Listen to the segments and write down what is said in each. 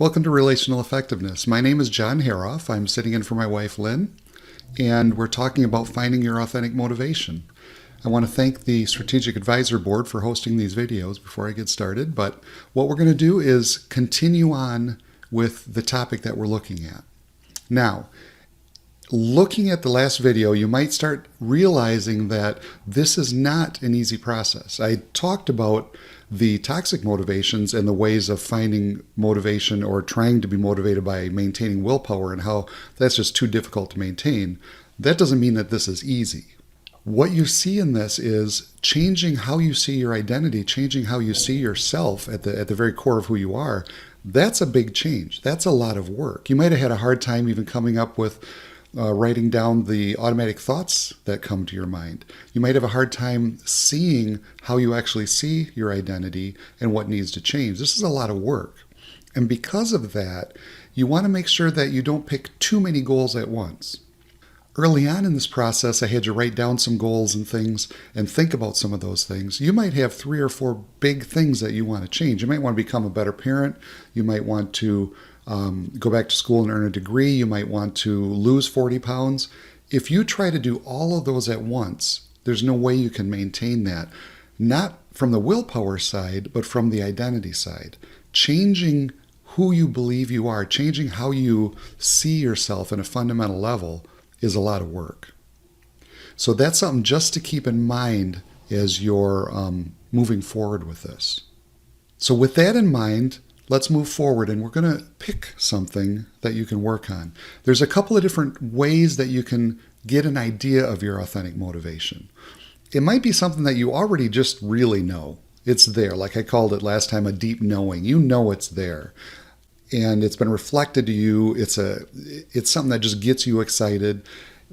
Welcome to Relational Effectiveness. My name is Lynn Hoerauf. I'm sitting in for my wife, Lynn, and we're talking about finding your authentic motivation. I want to thank the Strategic Advisor Board for hosting these videos before I get started, but what we're going to do is continue on with the topic that we're looking at. Now, looking at the last video, you might start realizing that this is not an easy process. I talked about the toxic motivations and the ways of finding motivation or trying to be motivated by maintaining willpower and how that's just too difficult to maintain. That doesn't mean that this is easy. What you see in this is changing how you see your identity, changing how you see yourself at the very core of who you are. That's a big change. That's a lot of work. You might have had a hard time even coming up with writing down the automatic thoughts that come to your mind. You might have a hard time seeing how you actually see your identity and what needs to change. This is a lot of work. And because of that, you want to make sure that you don't pick too many goals at once. Early on in this process, I had you write down some goals and things and think about some of those things. You might have 3 or 4 big things that you want to change. You might want to become a better parent. You might want to go back to school and earn a degree. You might want to lose 40 pounds. If you try to do all of those at once, there's no way you can maintain that. Not from the willpower side, but from the identity side. Changing who you believe you are, changing how you see yourself in a fundamental level is a lot of work. So that's something just to keep in mind as you're moving forward with this. So with that in mind, let's move forward, and we're going to pick something that you can work on. There's a couple of different ways that you can get an idea of your authentic motivation. It might be something that you already just really know. It's there, like I called it last time, a deep knowing. You know it's there, and it's been reflected to you. It's something that just gets you excited.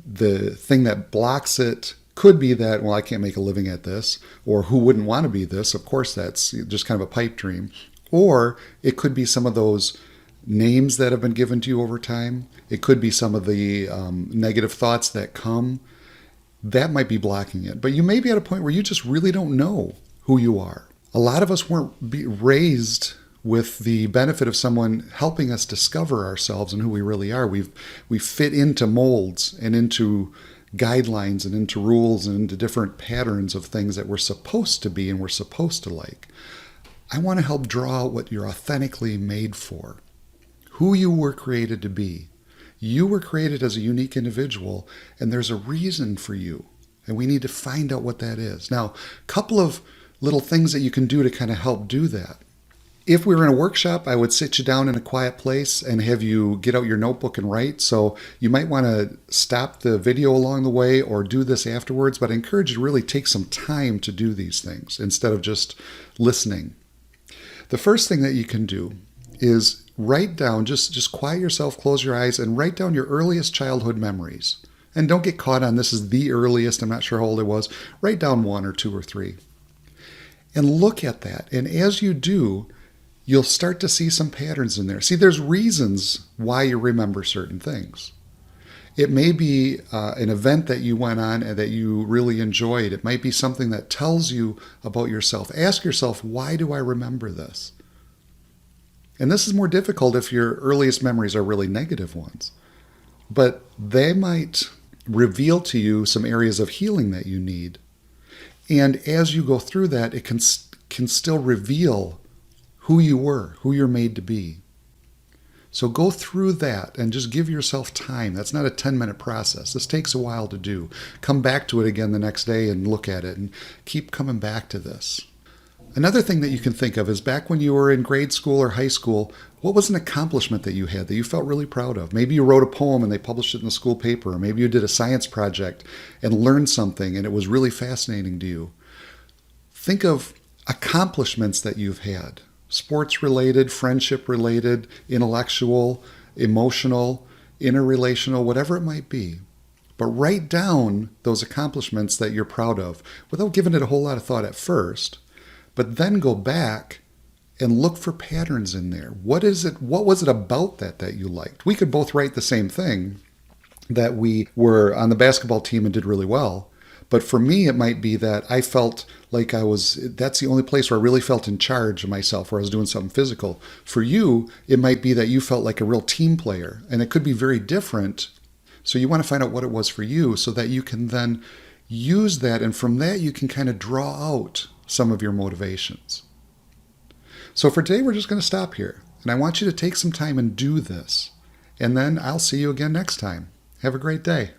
The thing that blocks it could be that, well, I can't make a living at this, or who wouldn't want to be this? Of course, that's just kind of a pipe dream. Or it could be some of those names that have been given to you over time. It could be some of the negative thoughts that come. That might be blocking it. But you may be at a point where you just really don't know who you are. A lot of us weren't raised with the benefit of someone helping us discover ourselves and who we really are. We fit into molds and into guidelines and into rules and into different patterns of things that we're supposed to be and we're supposed to like. I want to help draw out what you're authentically made for, who you were created to be. You were created as a unique individual, and there's a reason for you, and we need to find out what that is. Now, a couple of little things that you can do to kind of help do that. If we were in a workshop, I would sit you down in a quiet place and have you get out your notebook and write. So you might want to stop the video along the way or do this afterwards, but I encourage you to really take some time to do these things instead of just listening. The first thing that you can do is write down, just quiet yourself, close your eyes, and write down your earliest childhood memories. And don't get caught on this is the earliest, I'm not sure how old it was. Write down 1 or 2 or 3. And look at that. And as you do, you'll start to see some patterns in there. See, there's reasons why you remember certain things. It may be an event that you went on and that you really enjoyed. It might be something that tells you about yourself. Ask yourself, why do I remember this? And this is more difficult if your earliest memories are really negative ones. But they might reveal to you some areas of healing that you need. And as you go through that, it can still reveal who you were, who you're made to be. So go through that and just give yourself time. That's not a 10-minute process. This takes a while to do. Come back to it again the next day and look at it and keep coming back to this. Another thing that you can think of is back when you were in grade school or high school, what was an accomplishment that you had that you felt really proud of? Maybe you wrote a poem and they published it in the school paper, or maybe you did a science project and learned something and it was really fascinating to you. Think of accomplishments that you've had. Sports-related, friendship-related, intellectual, emotional, interrelational, whatever it might be. But write down those accomplishments that you're proud of without giving it a whole lot of thought at first, but then go back and look for patterns in there. What was it about that you liked? We could both write the same thing, that we were on the basketball team and did really well, But for me, it might be that I felt like that's the only place where I really felt in charge of myself, where I was doing something physical. For you, it might be that you felt like a real team player, and it could be very different. So you want to find out what it was for you so that you can then use that, and from that, you can kind of draw out some of your motivations. So for today, we're just going to stop here. And I want you to take some time and do this. And then I'll see you again next time. Have a great day.